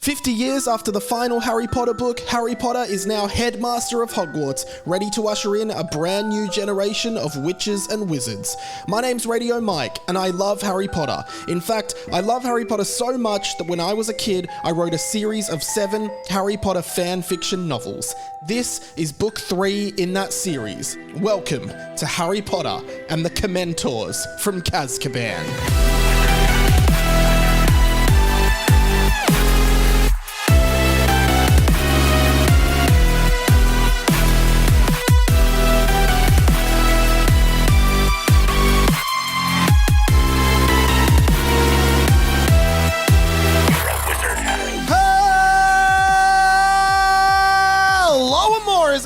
50 years after the final Harry Potter book, Harry Potter is now headmaster of Hogwarts, ready to usher in a brand new generation of witches and wizards. My name's Radio Mike, and I love Harry Potter. In fact, I love Harry Potter so much that when I was a kid, I wrote a series of 7 Harry Potter fan fiction novels. This is book 3 in that series. Welcome to Harry Potter and the Commentors from Kazkaban.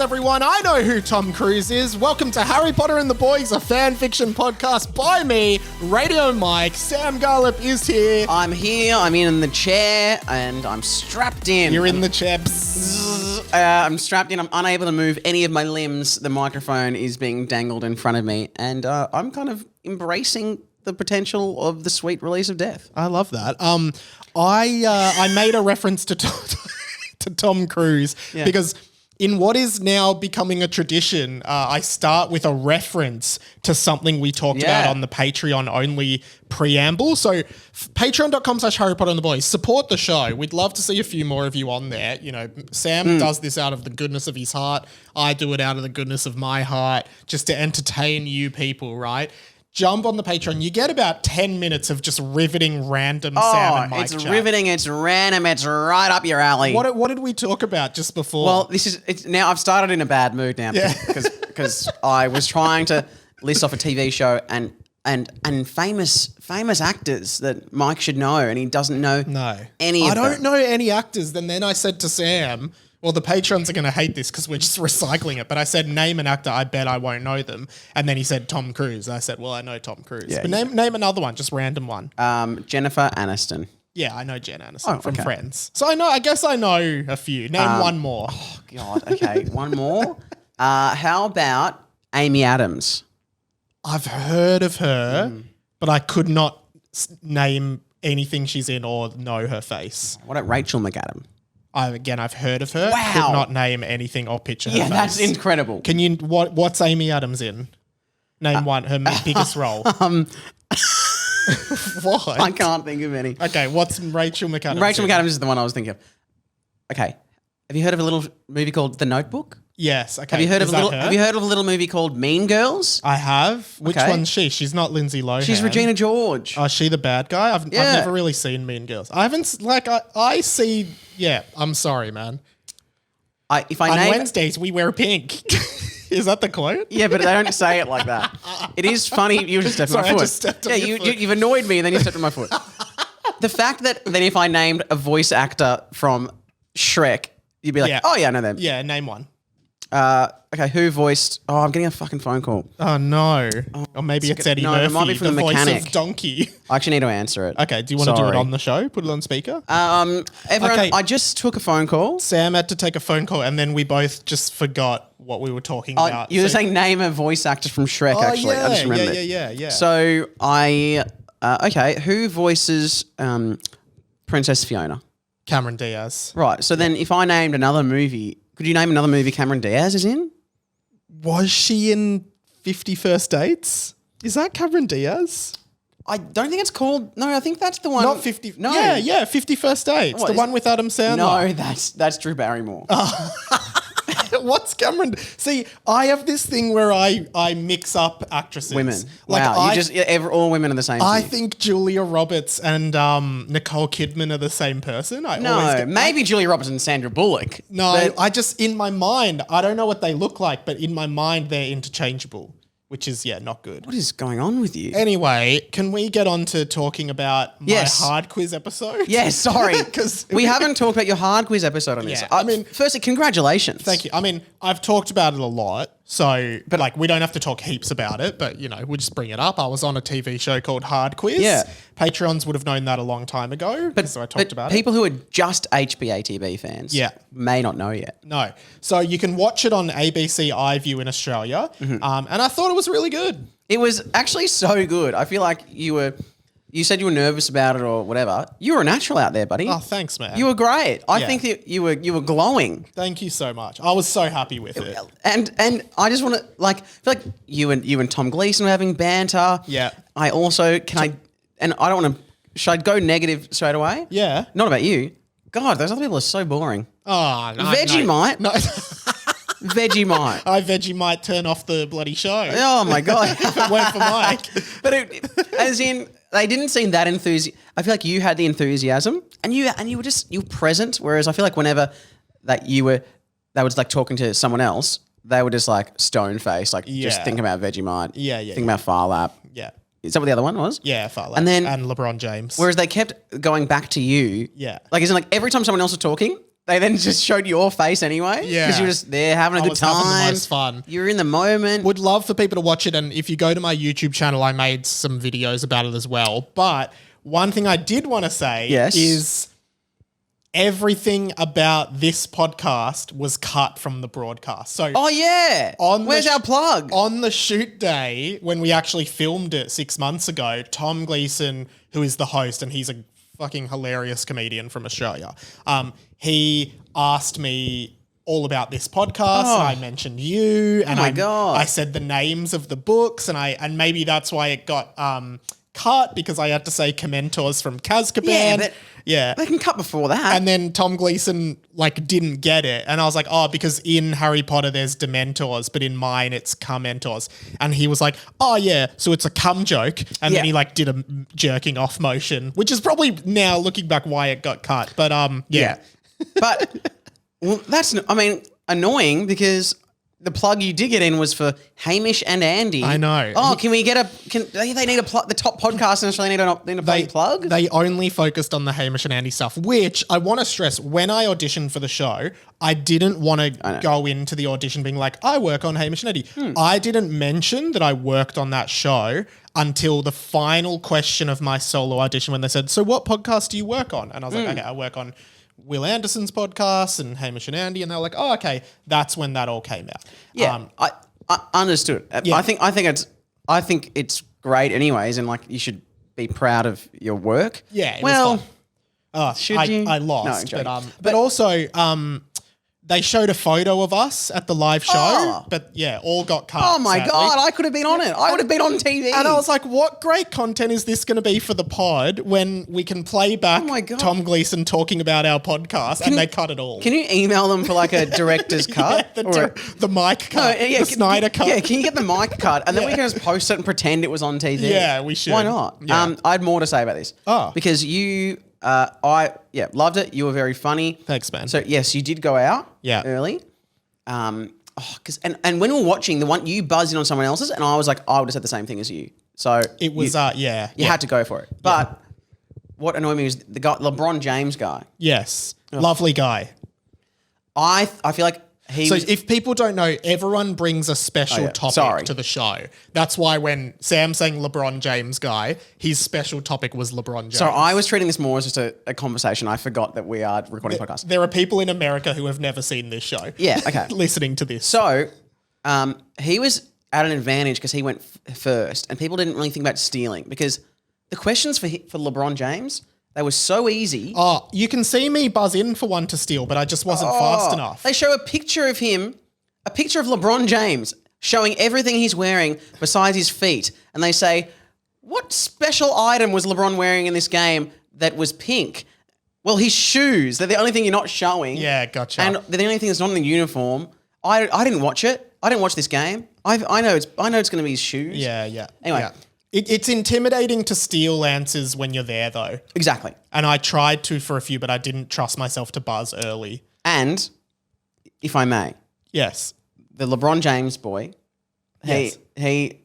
Everyone, I know who Tom Cruise is. Welcome to Harry Potter and the Boys, a fan fiction podcast by me, Radio Mike. Sam Garlip is here. I'm here, I'm in the chair, and I'm strapped in. You're in the chair. I'm strapped in, I'm unable to move any of my limbs. The microphone is being dangled in front of me, and I'm kind of embracing the potential of the sweet release of death. I love that. I made a reference to Tom Cruise because in what is now becoming a tradition, I start with a reference to something we talked about on the Patreon-only preamble. So patreon.com/Harry Potter and the Boys. Support the show. We'd love to see a few more of you on there. You know, Sam does this out of the goodness of his heart. I do it out of the goodness of my heart, just to entertain you people, right? Jump on the Patreon. You get about 10 minutes of just riveting random Sam and Mike it's chat. riveting, it's random, it's right up your alley. What did we talk about just before? Well, now I've started in a bad mood now because I was trying to list off a TV show and famous actors that Mike should know, and he doesn't know any of them. I don't know any actors. Then I said to Sam, well, the patrons are going to hate this because we're just recycling it. But I said, name an actor. I bet I won't know them. And then he said Tom Cruise. I said, well, I know Tom Cruise. Yeah, but name another one, just random one. Jennifer Aniston. Yeah, I know Jen Aniston from Friends. So I guess I know a few. Name one more. Oh, God. Okay, one more. How about Amy Adams? I've heard of her, but I could not name anything she's in or know her face. What about Rachel McAdams? I've heard of her. Wow. Could not name anything or picture her face. Yeah, that's incredible. Can you, what's Amy Adams in? Name one, her biggest role. What? I can't think of any. Okay, what's Rachel McAdams Rachel in? McAdams is the one I was thinking of. Okay. Have you heard of a little movie called The Notebook? Yes. Okay. Have you heard of a little movie called Mean Girls? I have. Which one's she? She's not Lindsay Lohan. She's Regina George. Oh, is she the bad guy? I've never really seen Mean Girls. I haven't, I see, I'm sorry, man. On Wednesdays, we wear pink. Is that the quote? Yeah, but they don't say it like that. It is funny. You just stepped on my foot. I just stepped on your foot. You've annoyed me and then you stepped on my foot. The fact that if I named a voice actor from Shrek, you'd be like, oh yeah, I know them. Yeah, name one. Okay, who voiced... Oh, I'm getting a fucking phone call. Oh, no. Or maybe it's Eddie Murphy, it might be from the voice mechanic. of Donkey. I actually need to answer it. Okay, do you want to do it on the show? Put it on speaker? Everyone, I just took a phone call. Sam had to take a phone call and then we both just forgot what we were talking about. You were saying name a voice actor from Shrek, actually. Yeah, I just remembered. Yeah. So who voices Princess Fiona? Cameron Diaz. Right, so then if I named another movie... Could you name another movie Cameron Diaz is in? Was she in 50 First Dates? Is that Cameron Diaz? I don't think it's called... No, I think that's the one... Not 50... No. Yeah, 50 First Dates. What, the one with Adam Sandler. No, that's Drew Barrymore. What's Cameron... See, I have this thing where I mix up actresses. Women. Like wow, all women are the same I thing. think Julia Roberts and Nicole Kidman are the same person. Maybe Julia Roberts and Sandra Bullock. No, I just, in my mind, I don't know what they look like, but in my mind, they're interchangeable, which is, not good. What is going on with you? Anyway, can we get on to talking about my hard quiz episode? Yes, sorry. Because we haven't talked about your hard quiz episode on this. Yeah, I mean, firstly, congratulations. Thank you. I mean, I've talked about it a lot, but we don't have to talk heaps about it, but, we'll just bring it up. I was on a TV show called Hard Quiz. Yeah. Patrons would have known that a long time ago, so I talked about it. People who are just HBATB fans may not know yet. No. So you can watch it on ABC iView in Australia, and I thought it was really good. It was actually so good. I feel like you were you said you were nervous about it or whatever. You were a natural out there, buddy. Oh, thanks, man. You were great. I think that you were glowing. Thank you so much. I was so happy with it. And I just want to feel like you and Tom Gleeson were having banter. Yeah. I also I don't want to. Should I go negative straight away? Yeah. Not about you. God, those other people are so boring. Oh, no. Vegemite. No. Vegemite. Vegemite turn off the bloody show. Oh my God. If it weren't for Mike. But as in, they didn't seem that enthusiastic. I feel like you had the enthusiasm and you were present. Whereas I feel like whenever that they was like talking to someone else, they were just like stone faced, like just thinking about Vegemite. Yeah. Thinking about Farlap. Yeah. Is that what the other one was? Yeah, Farlap. And LeBron James. Whereas they kept going back to you. Yeah. Like, isn't like every time someone else was talking, they then just showed your face anyway. Yeah. Because you were just there having a good time. Having the most fun. You were in the moment. Would love for people to watch it. And if you go to my YouTube channel, I made some videos about it as well. But one thing I did want to say is everything about this podcast was cut from the broadcast. So oh yeah. Where's our plug? On the shoot day, when we actually filmed it 6 months ago, Tom Gleeson, who is the host, and he's a fucking hilarious comedian from Australia, he asked me all about this podcast, and I mentioned you, and I said the names of the books, and maybe that's why it got cut, because I had to say Commentors from Kazkaban. Yeah, they can cut before that. And then Tom Gleeson didn't get it, and I was like, oh, because in Harry Potter there's Dementors, but in mine it's Commentors, and he was like, oh yeah, so it's a cum joke, and then he did a jerking off motion, which is probably now looking back why it got cut, but but that's annoying because the plug you did get in was for Hamish and Andy. I know. Oh, can we get they need the top podcast in Australia need a plug? They only focused on the Hamish and Andy stuff, which I want to stress, when I auditioned for the show, I didn't want to go into the audition being like, I work on Hamish and Andy. I didn't mention that I worked on that show until the final question of my solo audition, when they said, so what podcast do you work on? And I was like, okay, I work on Will Anderson's podcast and Hamish and Andy, and they were like, oh, okay, that's when that all came out. Yeah, I understood. Yeah. I think it's great anyways, and you should be proud of your work. Yeah. It was fun. Should you? I lost, No, but also they showed a photo of us at the live show, but all got cut. Oh my sadly. God, I could have been on it. I would have been on TV. And I was like, what great content is this going to be for the pod when we can play back Tom Gleeson talking about our podcast, and they cut it all. Can you email them for a director's cut? The mic cut, the Snyder cut. Yeah, can you get the mic cut? And then we can just post it and pretend it was on TV. Yeah, we should. Why not? Yeah. I had more to say about this. Oh. Because you... loved it. You were very funny. Thanks, man. So yes, you did go out early. And when we were watching the one, you buzzed in on someone else's, and I was like, I would have said the same thing as you. So it was you had to go for it. But what annoyed me was the guy, LeBron James guy. Yes, lovely guy. I feel like if people don't know, everyone brings a special topic to the show. That's why when Sam's saying LeBron James guy, his special topic was LeBron James. So I was treating this more as just a conversation. I forgot that we are recording a podcast. There are people in America who have never seen this show. Yeah, okay. Listening to this. So he was at an advantage because he went first, and people didn't really think about stealing because the questions for LeBron James, they were so easy. Oh, you can see me buzz in for one to steal, but I just wasn't fast enough. They show a picture of him, a picture of LeBron James, showing everything he's wearing besides his feet. And they say, what special item was LeBron wearing in this game that was pink? Well, his shoes. They're the only thing you're not showing. Yeah, gotcha. And they're the only thing that's not in the uniform. I didn't watch it. I didn't watch this game. I know it's going to be his shoes. Yeah. Anyway. Yeah. It's intimidating to steal answers when you're there, though. Exactly. And I tried to for a few, but I didn't trust myself to buzz early. And, if I may. Yes. The LeBron James boy, he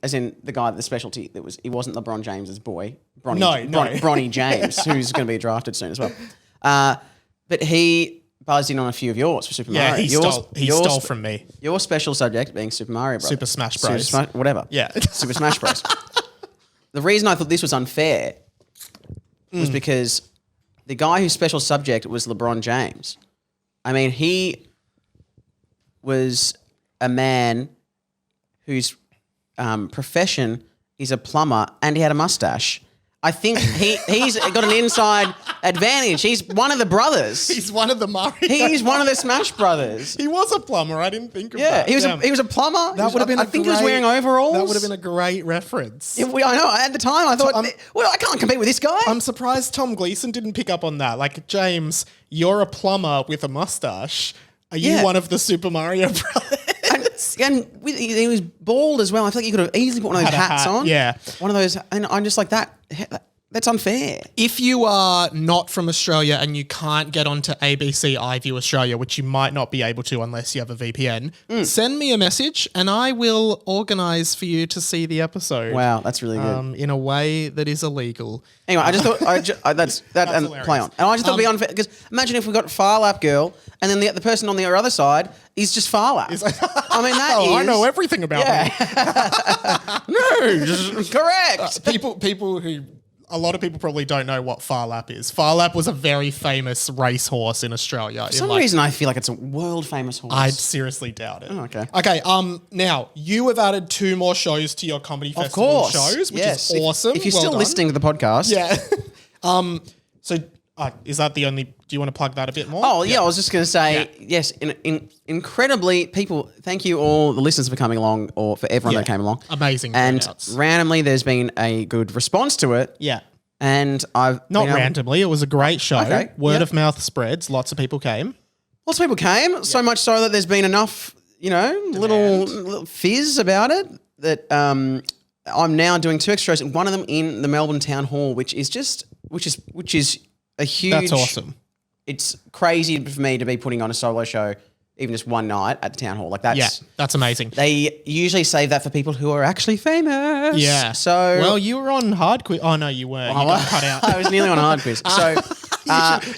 as in the guy, the specialty, he wasn't LeBron James's boy. Bronny James, who's going to be drafted soon as well. But he buzzed in on a few of yours for Super Mario. Yeah, he stole from me. Your special subject being Super Mario Bros. Super Smash Bros. Whatever. Yeah. Super Smash Bros. The reason I thought this was unfair was because the guy whose special subject was LeBron James. I mean, he was a man whose profession is a plumber, and he had a mustache. I think he's got an inside advantage. He's one of the brothers. He's one of the Mario. He's one of the Smash Brothers. He was a plumber. I didn't think of that. He was a plumber. That would have been. I think he was wearing overalls. That would have been a great reference. I know. At the time, I thought, well, I can't compete with this guy. I'm surprised Tom Gleeson didn't pick up on that. Like, James, you're a plumber with a mustache. Are you one of the Super Mario Brothers? And he was bald as well. I feel like he could have easily put one of those hats on. Yeah. One of those. And I'm just like, that's unfair. If you are not from Australia and you can't get onto ABC iView Australia, which you might not be able to unless you have a VPN, send me a message and I will organise for you to see the episode. Wow, that's really good. In a way that is illegal. Anyway, I just thought that's and play on. And I just thought it'd be unfair because imagine if we got Farlap Girl and then the person on the other side is just Farlap. I mean, I know everything about me. No, correct. A lot of people probably don't know what Farlap is. Farlap was a very famous racehorse in Australia. For some reason, I feel like it's a world famous horse. I seriously doubt it. Oh, okay. Okay. Now you have added 2 more shows to your comedy festival shows, which is awesome. If you're still listening to the podcast, So is that the only? Do you want to plug that a bit more? Oh yeah, I was just going to say yes. Incredibly, people. Thank you all the listeners for coming along, or for everyone that came along. Amazing. And turnouts. Randomly, there's been a good response to it. Yeah. And I've not randomly. It was a great show. Okay, Word of mouth spreads. Lots of people came. Lots of people came. So much so that there's been enough, little fizz about it that I'm now doing 2 extra shows. One of them in the Melbourne Town Hall, which is a huge. That's awesome. It's crazy for me to be putting on a solo show, even just one night at the Town Hall. Like that's amazing. They usually save that for people who are actually famous. Yeah. So well, you were on Hard Quiz. Oh no, you weren't. You got cut out. I was nearly on Hard Quiz. So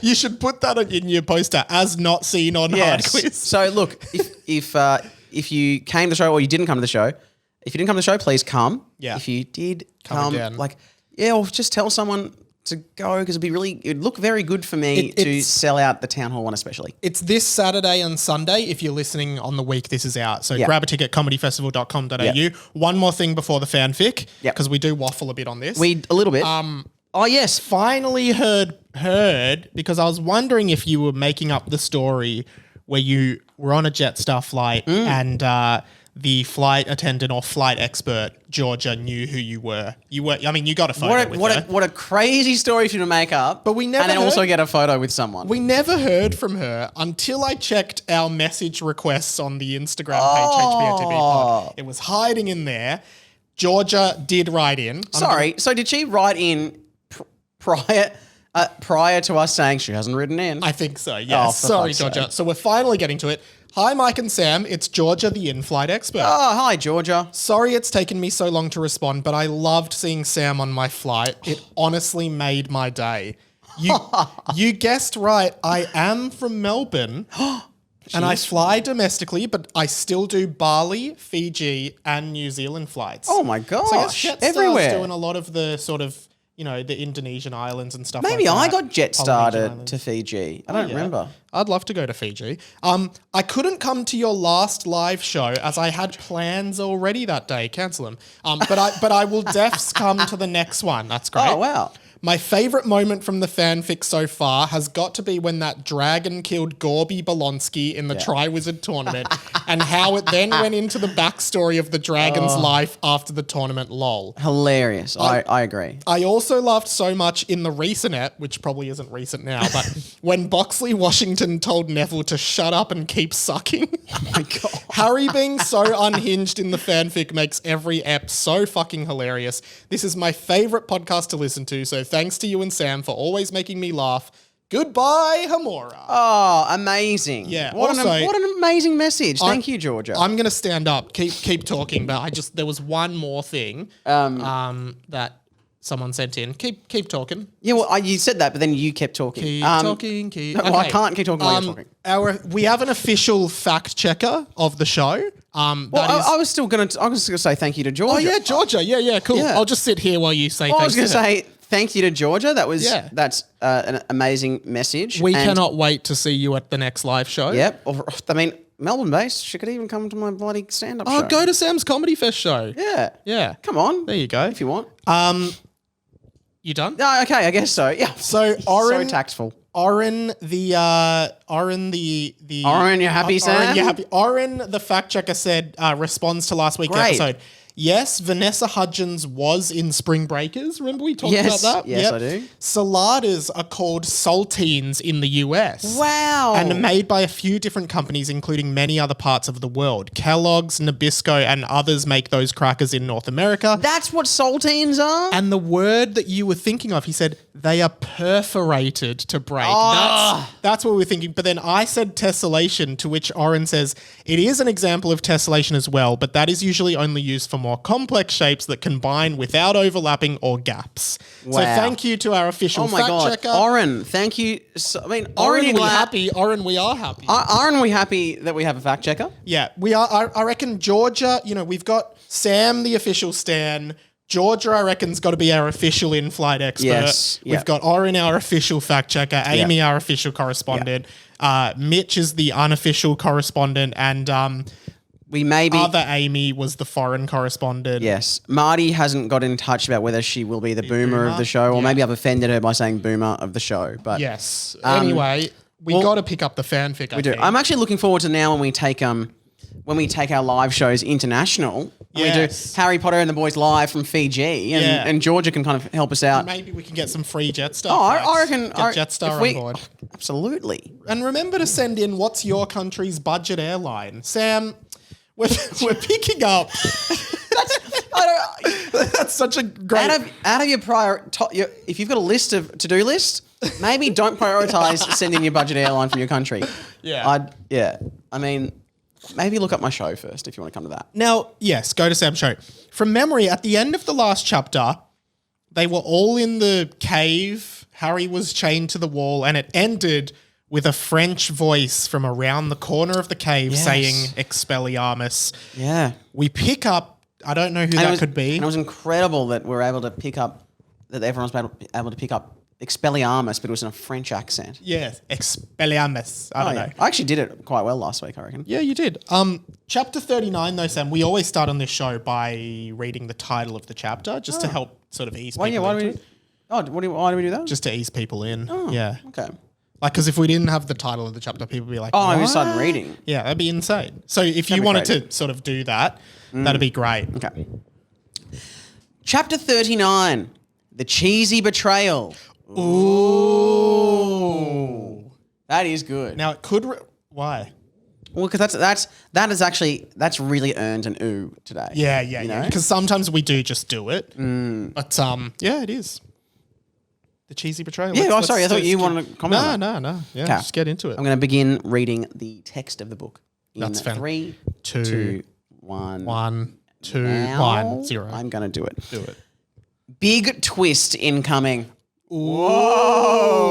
you should put that in your poster as not seen on Hard Quiz. So look, if you came to the show or you didn't come to the show, if you didn't come to the show, please come. Yeah. If you did come or just tell someone to go because it'd look very good for me to sell out the Town Hall one especially. It's this Saturday and Sunday if you're listening on the week this is out. So grab a ticket, comedyfestival.com.au. Yep. One more thing before the fanfic, because we do waffle a bit on this. A little bit. Oh, yes. Finally heard, because I was wondering if you were making up the story where you were on a Jetstar flight and the flight attendant or flight expert, Georgia, knew who you were. You got a photo with her. What a crazy story for you to make up. But we never and then also get a photo with someone. We never heard from her until I checked our message requests on the Instagram page, HBOTV Pod. It was hiding in there. Georgia did write in. So did she write in prior to us saying she hasn't written in? I think so, yes. Sorry, Georgia. So we're finally getting to it. Hi, Mike and Sam. It's Georgia, the in-flight expert. Oh, hi, Georgia. Sorry it's taken me so long to respond, but I loved seeing Sam on my flight. It honestly made my day. You guessed right. I am from Melbourne, and I fly domestically, but I still do Bali, Fiji, and New Zealand flights. Oh, my gosh. So I guess Jetstar's everywhere. doing a lot of the sort of, the Indonesian islands and stuff Maybe like that. I got Jetstar to Fiji. I don't remember. I'd love to go to Fiji. I couldn't come to your last live show as I had plans already that day. Cancel them. But I will defs come to the next one. That's great. Oh, wow. My favourite moment from the fanfic so far has got to be when that dragon killed Gorby Bolonsky in the Tri-Wizard tournament and how it then went into the backstory of the dragon's life after the tournament, lol. Hilarious. I agree. I also laughed so much in the recent ep, which probably isn't recent now, but when Boxley Washington told Neville to shut up and keep sucking. Oh my God. Harry being so unhinged in the fanfic makes every ep so fucking hilarious. This is my favourite podcast to listen to, so thanks to you and Sam for always making me laugh. Goodbye, Hamora. Oh, amazing. Yeah. What an amazing message. Thank you, Georgia. I'm going to stand up. Keep talking, but there was one more thing that someone sent in. Keep talking. Yeah, well, you said that, but then you kept talking. Keep talking. Well, I can't keep talking while you're talking. We have an official fact checker of the show. I was going to say thank you to Georgia. Oh yeah, Georgia. Yeah, cool. Yeah. I'll just sit here while you say. Well, I was going to say thank you to Georgia. That's an amazing message. We cannot wait to see you at the next live show. Yep. I mean, Melbourne based. She could even come to my bloody stand up show. Oh, go to Sam's Comedy Fest show. Yeah. Yeah. Come on. There you go. If you want. You done? No, okay, I guess so. Yeah. So So tactful. Oren, Oren, you happy, Sam? Oren, you happy? Oren, the fact checker said, responds to last week's Great. episode. Yes, Vanessa Hudgens was in Spring Breakers. Remember we talked about that? Yes, I do. Saladas are called saltines in the US. Wow. And are made by a few different companies, including many other parts of the world. Kellogg's, Nabisco, and others make those crackers in North America. That's what saltines are? And the word that you were thinking of, he said, they are perforated to break. That's what we were thinking. But then I said tessellation, to which Oren says, it is an example of tessellation as well, but that is usually only used for more complex shapes that combine without overlapping or gaps. Wow. So thank you to our official fact checker. Oren, thank you. Oren, Oren, you we glad? happy. Oren, we are happy. Oren, we happy that we have a fact checker? Yeah, we are. I reckon Georgia, we've got Sam, the official Stan. Georgia, I reckon's got to be our official in-flight expert. Yes. We've got Oren, our official fact checker. Amy, our official correspondent. Mitch is the unofficial correspondent. And we maybe other Amy was the foreign correspondent. Yes. Marty hasn't got in touch about whether she will be the boomer of the show, or maybe I've offended her by saying boomer of the show. But yes. Anyway, we got to pick up the fanfic. We do. I'm actually looking forward to now when we take our live shows international. Yes. We do Harry Potter and the Boys live from Fiji, and Georgia can kind of help us out. Maybe we can get some free Jetstar. I reckon get Jetstar on board. Absolutely. And remember to send in what's your country's budget airline, Sam. We're picking up. That's such a great. Out of your if you've got a list of to-do list, maybe don't prioritize sending your budget airline from your country. Yeah. I mean, maybe look up my show first if you want to come to that. Now, yes, go to Sam's show. From memory, at the end of the last chapter, they were all in the cave. Harry was chained to the wall, and it ended with a French voice from around the corner of the cave saying Expelliarmus. Yeah. We pick up, I don't know who that could be. And it was incredible that we're able to pick up, that everyone's able to pick up Expelliarmus, but it was in a French accent. Yes, Expelliarmus. I don't know. I actually did it quite well last week, I reckon. Yeah, you did. Chapter 39 though, Sam, we always start on this show by reading the title of the chapter just to help sort of ease people into it. Why do we do that? Just to ease people in. Yeah. Okay. Like, because if we didn't have the title of the chapter, people would be like, I what? just started reading. Yeah, that'd be insane. So if you wanted to sort of do that, that'd be great. Okay. Chapter 39, The Cheesy Betrayal. Ooh. That is good. Now, it could... why? Well, because that's really earned an ooh today. Yeah. Because sometimes we do just do it. But, yeah, it is. The cheesy betrayal. Yeah, sorry. I thought you wanted to comment on that. No. Yeah, just get into it. I'm going to begin reading the text of the book. That's fine. 3, 2, 2, 1. 1, 2, Now 1, 0. I'm going to do it. Do it. Big twist incoming. Whoa.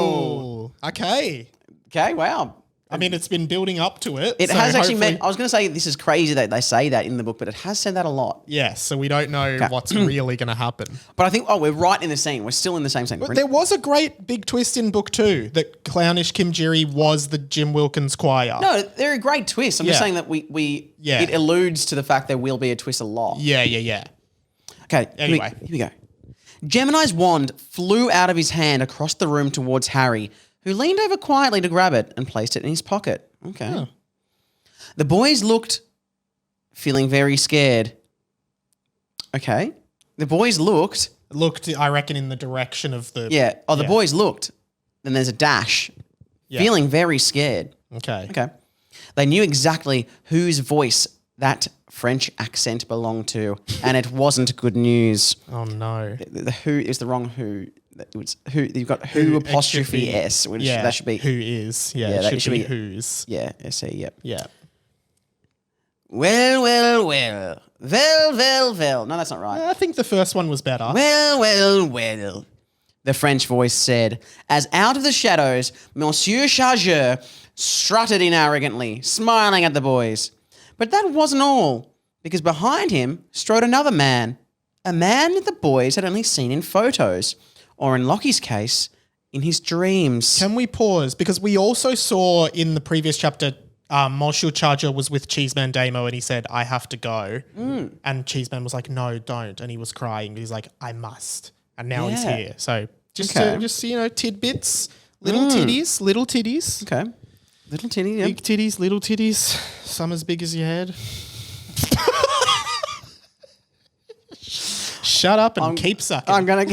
Okay. Okay, wow. I mean, it's been building up to it. It has actually meant, I was going to say this is crazy that they say that in the book, but it has said that a lot. Yes, so we don't know what's really going to happen. But I think, we're right in the scene. We're still in the same scene. But there was a great big twist in book 2 that clownish Kim Jiri was the Jim Wilkins choir. No, they're a great twist. I'm just saying that it alludes to the fact there will be a twist a lot. Yeah. Okay, anyway. Here we go. Gemini's wand flew out of his hand across the room towards Harry, who leaned over quietly to grab it and placed it in his pocket. Okay. Oh. The boys looked, feeling very scared. Okay. The boys looked, I reckon, in the direction of the... Yeah. Oh, the boys looked. Then there's a dash. Yeah. Feeling very scared. Okay. They knew exactly whose voice that French accent belonged to, and it wasn't good news. Oh, no. The who is the wrong who. It's who you've got who apostrophe S, which that should be who is. Yeah, it should be whose. Yeah, SE, yep. Yeah. Well. No, that's not right. I think the first one was better. Well. The French voice said, as out of the shadows, Monsieur Chargér strutted in arrogantly, smiling at the boys. But that wasn't all, because behind him strode another man, a man that the boys had only seen in photos. Or in Lockie's case, in his dreams. Can we pause? Because we also saw in the previous chapter, Monsieur Chargér was with Cheeseman Damo and he said, I have to go. And Cheeseman was like, no, don't. And he was crying. He's like, I must. and now he's Yeah. here. So just tidbits, little titties. Okay. Little titty, yeah. Big titties, little titties, some as big as your head. Shut up and keep sucking. I'm gonna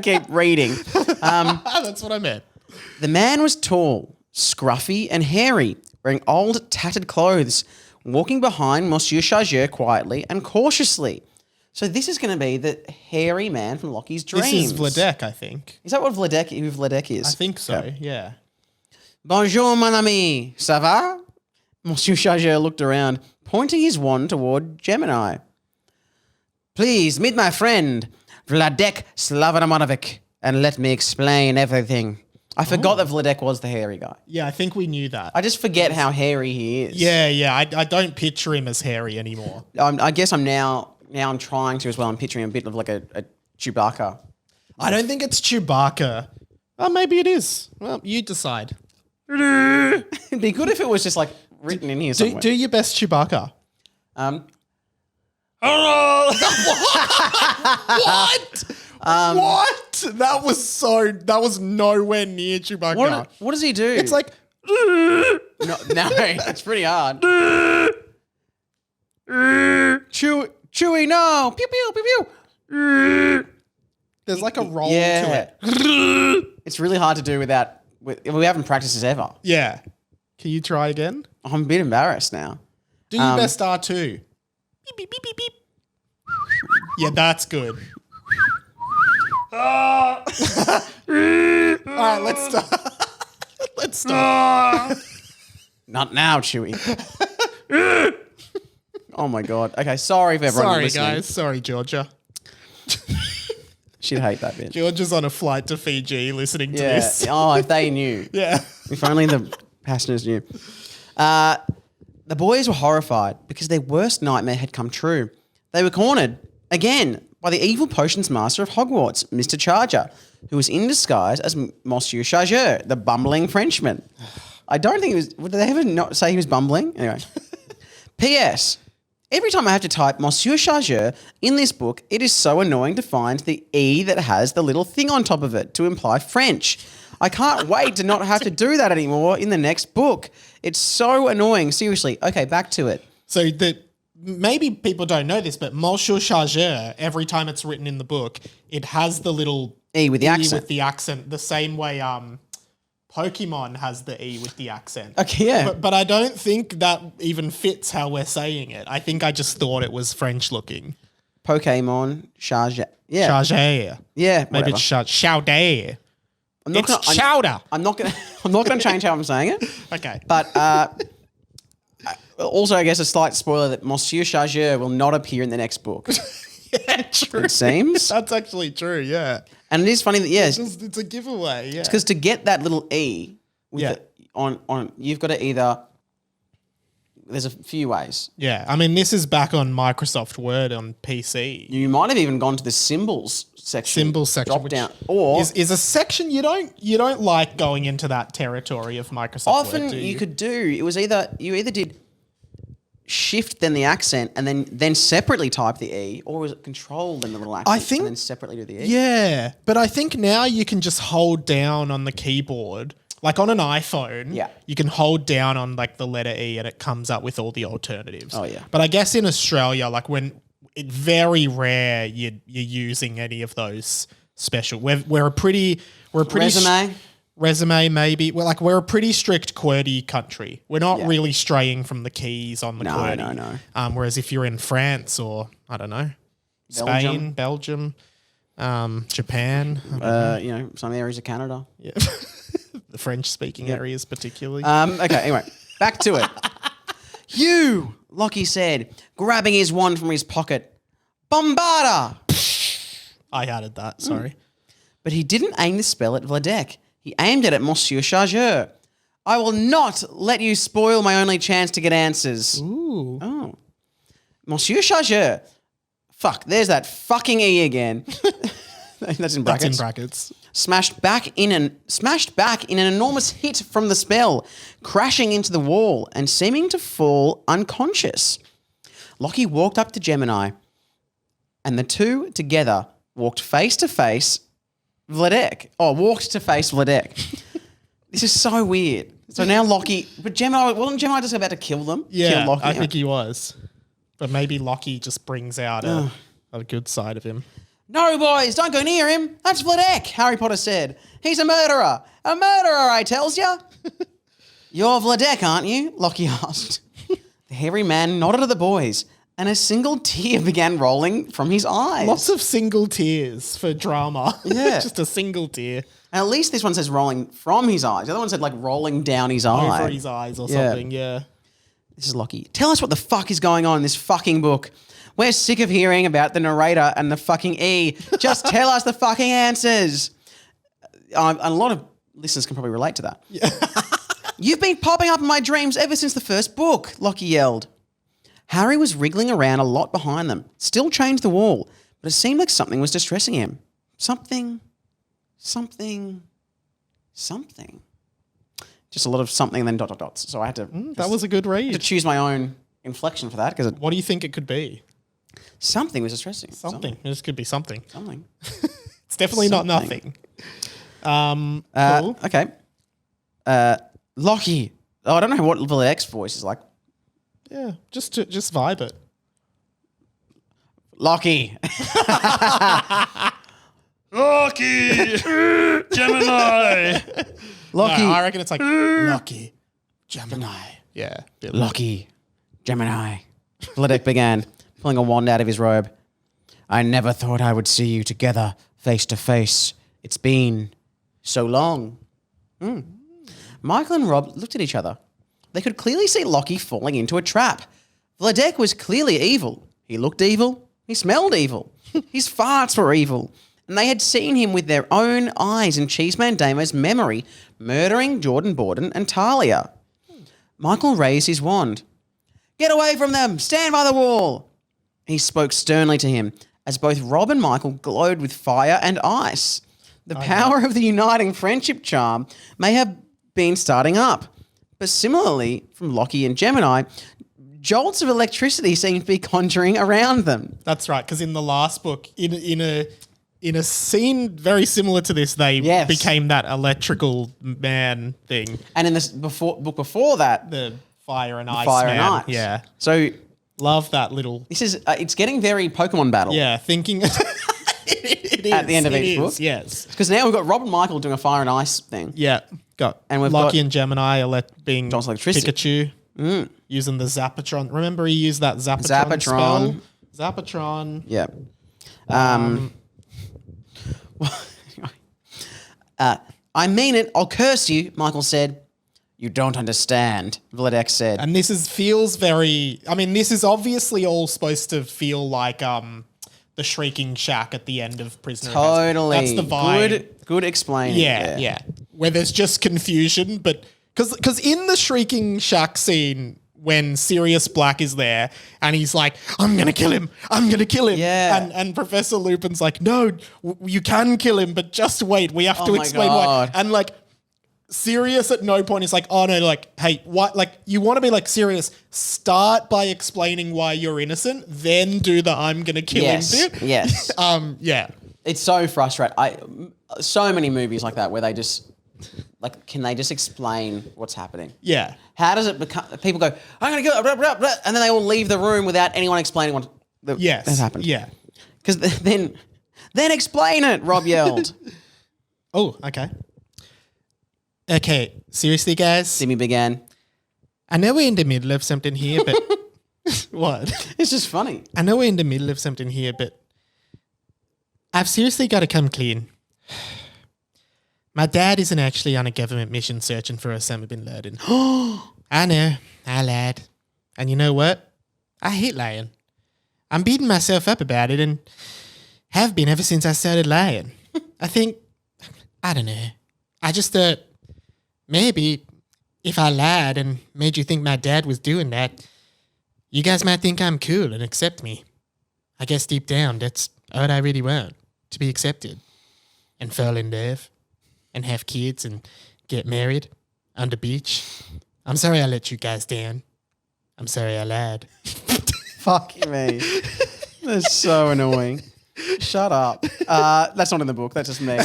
keep reading. That's what I meant. The man was tall, scruffy, and hairy, wearing old, tattered clothes, walking behind Monsieur Chargér quietly and cautiously. So this is going to be the hairy man from Lockie's dreams. This is Vladec, I think. Is that what Vladec is? I think so, yeah. Bonjour, mon ami. Ça va? Monsieur Chargér looked around, pointing his wand toward Gemini. Please meet my friend, Vladec Slavomanovic, and let me explain everything. I forgot that Vladec was the hairy guy. Yeah, I think we knew that. I just forget how hairy he is. Yeah. I don't picture him as hairy anymore. I guess I'm now I'm trying to as well. I'm picturing a bit of like a Chewbacca. I don't think it's Chewbacca. Oh, maybe it is. Well, you decide. It'd be good if it was just like written in here somewhere. Do your best Chewbacca. What? What? That was nowhere near Chewbacca. What does he do? It's like no, it's pretty hard. Chewy, no. Pew, pew, pew, pew. there's like a roll to Yeah. it. It's really hard to do without. We haven't practiced this ever. Yeah. Can you try again? I'm a bit embarrassed now. Do your best R2. Beep, beep, beep, beep, beep. Yeah, that's good. All right, let's start. Not now, Chewy. Oh my god. Okay, sorry for everyone Sorry, listening. guys. Sorry, Georgia. She'd hate that bit. Georgia's on a flight to Fiji listening to this. Oh, if they knew. Yeah. If only the passengers knew. The boys were horrified because their worst nightmare had come true. They were cornered, again, by the evil potions master of Hogwarts, Mr. Chargér, who was in disguise as Monsieur Chargér, the bumbling Frenchman. I don't think he was... Did they ever not say he was bumbling? Anyway. P.S. Every time I have to type Monsieur Chargér in this book, it is so annoying to find the E that has the little thing on top of it to imply French. I can't wait to not have to do that anymore in the next book. It's so annoying. Seriously. Okay, back to it. So maybe people don't know this, but Monsieur Chargér, every time it's written in the book, it has the little E with the accent, the same way Pokemon has the E with the accent. Okay, yeah. But I don't think that even fits how we're saying it. I think I just thought it was French looking. Pokemon, Chargér. Yeah. Chargér. Yeah, Maybe whatever. it's Chowder. It's chowder. I'm not gonna change how I'm saying it. Okay. But also, I guess a slight spoiler that Monsieur Chargér will not appear in the next book. Yeah, true. It seems. That's actually true, yeah. And it is funny that, yeah. It's a giveaway, yeah. Because to get that little E with Yeah. on you've got to either... There's a few ways. Yeah, I mean, this is back on Microsoft Word on PC. You might have even gone to the symbols section. Drop which down. Or is a section you don't like going into that territory of Microsoft often Word, do you could do... It was you either did shift then the accent and then separately type the E, or was it control then the little accent and then separately do the E? Yeah, but I think now you can just hold down on the keyboard. Like on an iPhone, Yeah. you can hold down on like the letter E and it comes up with all the alternatives. Oh, yeah. But I guess in Australia, like it's very rare you're using any of those special. We're a pretty resume maybe. We're a pretty strict QWERTY country. We're not really straying from the keys on the QWERTY. No. Whereas if you're in France or I don't know, Spain, Belgium, Japan, some areas of Canada. yeah. The French-speaking areas particularly. Okay, anyway, back to it. You, Lockie said, grabbing his wand from his pocket. Bombarda! I added that, sorry. But he didn't aim the spell at Vladec. He aimed it at Monsieur Chargér. I will not let you spoil my only chance to get answers. Ooh. Oh. Monsieur Chargér. Fuck, there's that fucking E again. That's in brackets. That's in brackets. Smashed back in an enormous hit from the spell, crashing into the wall and seeming to fall unconscious. Lockie walked up to Gemini, and the two together walked face to face Vladec. Oh, walked to face Vladec. This is so weird. So now Lockie, but wasn't Gemini just about to kill them? Yeah, kill Lockie? I think he was. But maybe Lockie just brings out a good side of him. No, boys, don't go near him. That's Vladec, Harry Potter said. He's a murderer. A murderer, I tells ya. You're Vladec, aren't you? Lockie asked. The hairy man nodded at the boys, and a single tear began rolling from his eyes. Lots of single tears for drama. Yeah. Just a single tear. And at least this one says rolling from his eyes. The other one said like rolling down his eye. Over his eyes or something, yeah. This is Lockie. Tell us what the fuck is going on in this fucking book. We're sick of hearing about the narrator and the fucking E. Just tell us the fucking answers. A lot of listeners can probably relate to that. Yeah. You've been popping up in my dreams ever since the first book, Lockie yelled. Harry was wriggling around a lot behind them, still chained to the wall, but it seemed like something was distressing him. Something. Just a lot of something and then dot, dot, dots. So I had to... that was a good read. To choose my own inflection for that. Because what do you think it could be? Something was distressing. Something. This could be something. Something. It's definitely not nothing. Cool. Okay. Lockie. Oh, I don't know what Vladec's voice is like. Yeah, just vibe it. Lockie. Lockie. Gemini. Lockie. No, I reckon it's like Lockie. Gemini. Yeah. Lockie. Gemini. Vladec began, pulling a wand out of his robe. I never thought I would see you together, face to face. It's been so long. Michael and Rob looked at each other. They could clearly see Lockie falling into a trap. Vladec was clearly evil. He looked evil. He smelled evil. His farts were evil. And they had seen him with their own eyes in Cheeseman Damo's memory, murdering Jordan Borden and Talia. Michael raised his wand. Get away from them! Stand by the wall! He spoke sternly to him, as both Rob and Michael glowed with fire and ice. The power of the uniting friendship charm may have been starting up. But similarly, from Lockie and Gemini, jolts of electricity seemed to be conjuring around them. That's right, because in the last book, in a scene very similar to this, they became that electrical man thing. And in this book before that, the fire and ice fire man. and ice. Yeah. So love that little. this is it's getting very Pokemon battle. Yeah, thinking. It is, at the end of each book. Yes. Because now we've got Rob and Michael doing a fire and ice thing. Yeah. And we've Lockie got and Gemini being John's electricity. Pikachu. Using the Zapatron. Remember he used that Zapatron spell? Zapatron. Yeah. I mean it. I'll curse you, Michael said. You don't understand, Vladec said. And this feels very... I mean, this is obviously all supposed to feel like the Shrieking Shack at the end of Prisoner Totally. That's the vibe. Good explaining. Yeah. Where there's just confusion, but... Because in the Shrieking Shack scene... when Sirius Black is there and he's like, I'm going to kill him. I'm going to kill him. Yeah. And Professor Lupin's like, no, you can kill him, but just wait. We have to my explain God. why. And like Sirius at no point is like, oh no, like, hey, what? Like you want to be like Sirius, start by explaining why you're innocent, then do the I'm going to kill him bit. Yes. Yeah. It's so frustrating. So many movies like that where they just... Like, can they just explain what's happening? Yeah. How does it become... People go, I'm going to go... Blah, blah, blah, and then they all leave the room without anyone explaining what has happened. Yeah. Because then explain it, Rob yelled. Oh, okay. Okay, seriously, guys? Simi began. I know we're in the middle of something here, but... What? It's just funny. I know we're in the middle of something here, but... I've seriously got to come clean. My dad isn't actually on a government mission searching for Osama bin Laden. I know. I lied. And you know what? I hate lying. I'm beating myself up about it and have been ever since I started lying. I don't know. I just thought maybe if I lied and made you think my dad was doing that, you guys might think I'm cool and accept me. I guess deep down, that's what I really want, to be accepted and fall in love. And have kids and get married on the beach. I'm sorry I let you guys down. I'm sorry I lied. Fuck me. That's so annoying. Shut up. That's not in the book. That's just me.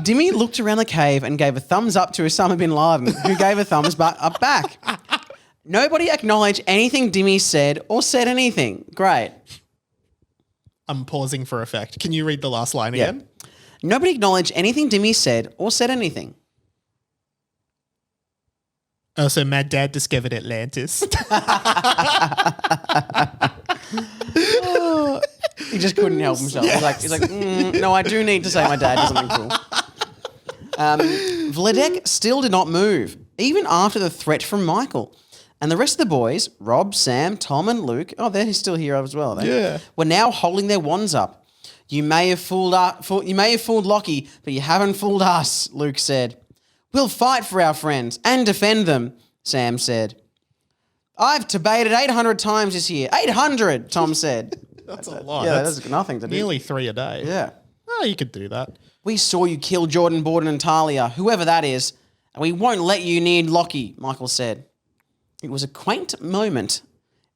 Dimmy looked around the cave and gave a thumbs up to Osama bin Laden, who gave a thumbs up back. Nobody acknowledged anything Dimmy said or said anything. Great. I'm pausing for effect. Can you read the last line again? Nobody acknowledged anything Dimmy said or said anything. Oh, so my dad discovered Atlantis. He just couldn't help himself. He's like, no, I do need to say my dad did something cool. Vladec still did not move, even after the threat from Michael. And the rest of the boys, Rob, Sam, Tom, and Luke, they're still here as well, were now holding their wands up. You may have fooled Lockie, but you haven't fooled us, Luke said. We'll fight for our friends and defend them, Sam said. I've debated 800 times this year. 800, Tom said. That's a lot. Yeah, that's nothing to do. Nearly 3 a day. Yeah. Oh, you could do that. We saw you kill Jordan, Borden, and Talia, whoever that is, and we won't let you near Lockie, Michael said. It was a quaint moment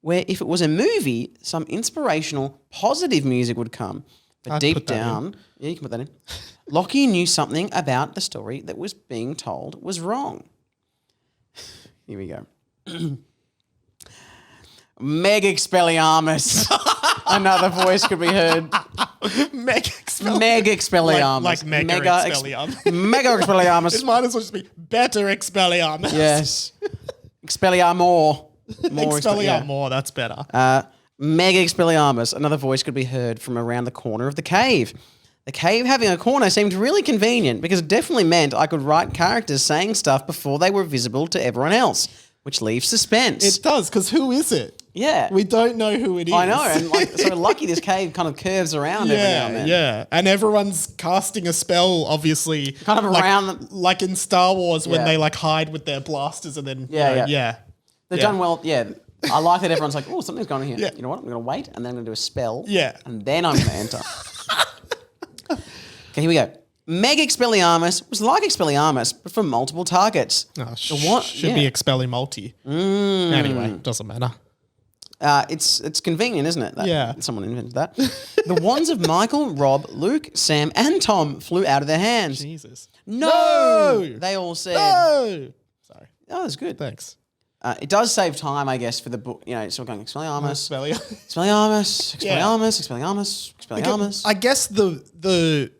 where if it was a movie, some inspirational, positive music would come. But I'd deep put that down, you can put that in. Lockie knew something about the story that was being told was wrong. Here we go. Meg Expelliarmus. Another voice could be heard. Meg Expelliarmus. Like Mega Expelliarmus. Mega Expelliarmus. It might as well just be Better Expelliarmus. Yes. Expelliarmor. Expelliarmor, that's better. Mega Expelliarmus. Another voice could be heard from around the corner of the cave. The cave having a corner seemed really convenient because it definitely meant I could write characters saying stuff before they were visible to everyone else, which leaves suspense. It does, because who is it? Yeah. We don't know who it is. I know, and so lucky this cave kind of curves around every now and then. Yeah, and everyone's casting a spell, obviously. Kind of around like in Star Wars when they hide with their blasters and then... They've done well, I like that everyone's like, oh, something's going on here. Yeah. You know what? I'm going to wait, and then I'm going to do a spell. Yeah. And then I'm going to enter. Okay, here we go. Meg Expelliarmus was like Expelliarmus, but for multiple targets. Oh, should be Expellimulti. Anyway, doesn't matter. It's convenient, isn't it? Yeah. Someone invented that. The wands of Michael, Rob, Luke, Sam, and Tom flew out of their hands. Jesus. No! They all said. No! Sorry. Oh, that's good. Thanks. It does save time, I guess, for the book. You know, so we're going Expelliarmus, Expelliarmus. Expelliarmus. I guess the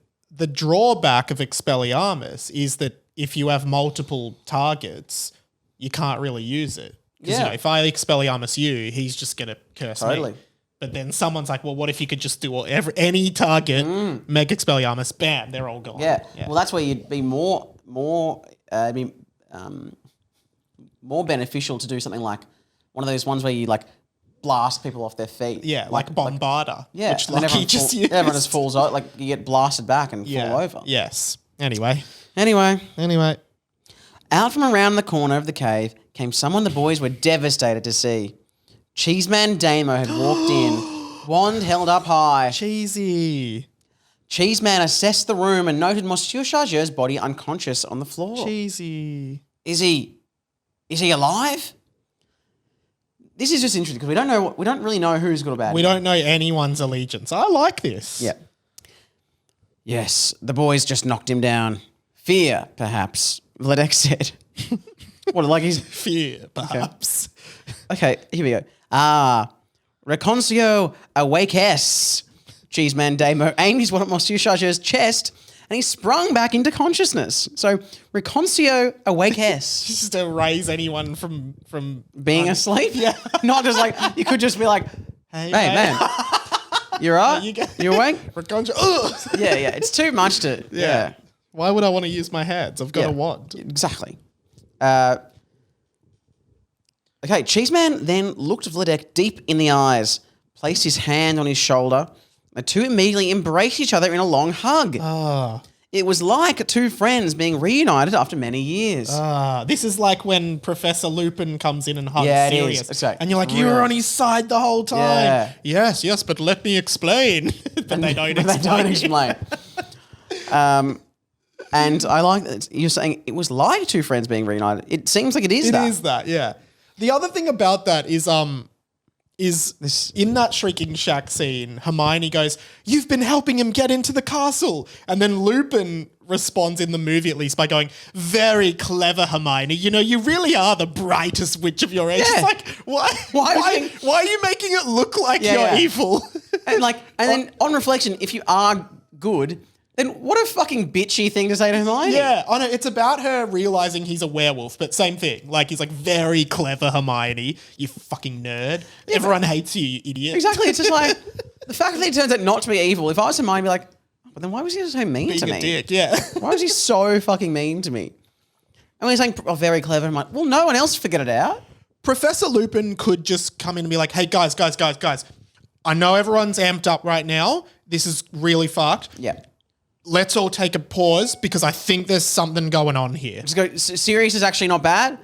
drawback of Expelliarmus is that if you have multiple targets, you can't really use it. Because if I Expelliarmus you, he's just going to curse me. But then someone's like, well, what if you could just do any target, make Expelliarmus, bam, they're all gone. Yeah. Well, that's where you'd be more beneficial to do something like one of those ones where you like blast people off their feet. Yeah, like Bombarda. Yeah. Which Lucky just used. Everyone just falls out, like you get blasted back and fall over. Yes. Anyway. Out from around the corner of the cave came someone the boys were devastated to see. Cheeseman Damo had walked in, wand held up high. Cheesy. Cheeseman assessed the room and noted Monsieur Chargér's body unconscious on the floor. Cheesy. Is he alive? This is just interesting because we don't really know who's good or bad. We don't know anyone's allegiance. I like this. Yeah. Yes, the boys just knocked him down. Fear, perhaps, Vladec said. What, like he's... Fear, perhaps. Okay, here we go. Reconcio awaques. Cheeseman Damo aimed his one at Monsieur Chargér's chest and he sprung back into consciousness. So, Reconcio awaques. Just to raise anyone from being asleep? Yeah. Not just like, you could just be like, hey man, you're up? You awake? Yeah, it's too much to... Yeah. Why would I want to use my hands? I've got a wand. Exactly. Okay, Cheeseman then looked Vladec deep in the eyes, placed his hand on his shoulder. The two immediately embraced each other in a long hug. It was like two friends being reunited after many years. This is like when Professor Lupin comes in and hugs Sirius. It is. Okay. And you're like, you were on his side the whole time. Yeah. Yes, but let me explain. But they don't explain. And I like that you're saying it was like two friends being reunited. It seems like it is that. It is that, yeah. The other thing about that is is in that Shrieking Shack scene, Hermione goes, "You've been helping him get into the castle." And then Lupin responds in the movie, at least, by going, "Very clever, Hermione. You know, you really are the brightest witch of your age." Yeah. It's like, why are you making it look like you're evil? And then on reflection, if you are good, then what a fucking bitchy thing to say to Hermione. Yeah, I know. It's about her realizing he's a werewolf, but same thing. Like, he's like, "Very clever, Hermione. You fucking nerd. Everyone hates you, you idiot." Exactly. It's just like, the fact that he turns out not to be evil, if I was Hermione, I'd be like, but then why was he so mean to Being me? a dick, yeah. Why was he so fucking mean to me? And when he's saying, "Oh, very clever," I'm like, well, no one else figured it out. Professor Lupin could just come in and be like, "Hey, guys. I know everyone's amped up right now. This is really fucked. Yeah. Let's all take a pause because I think there's something going on here. Just go, Sirius is actually not bad.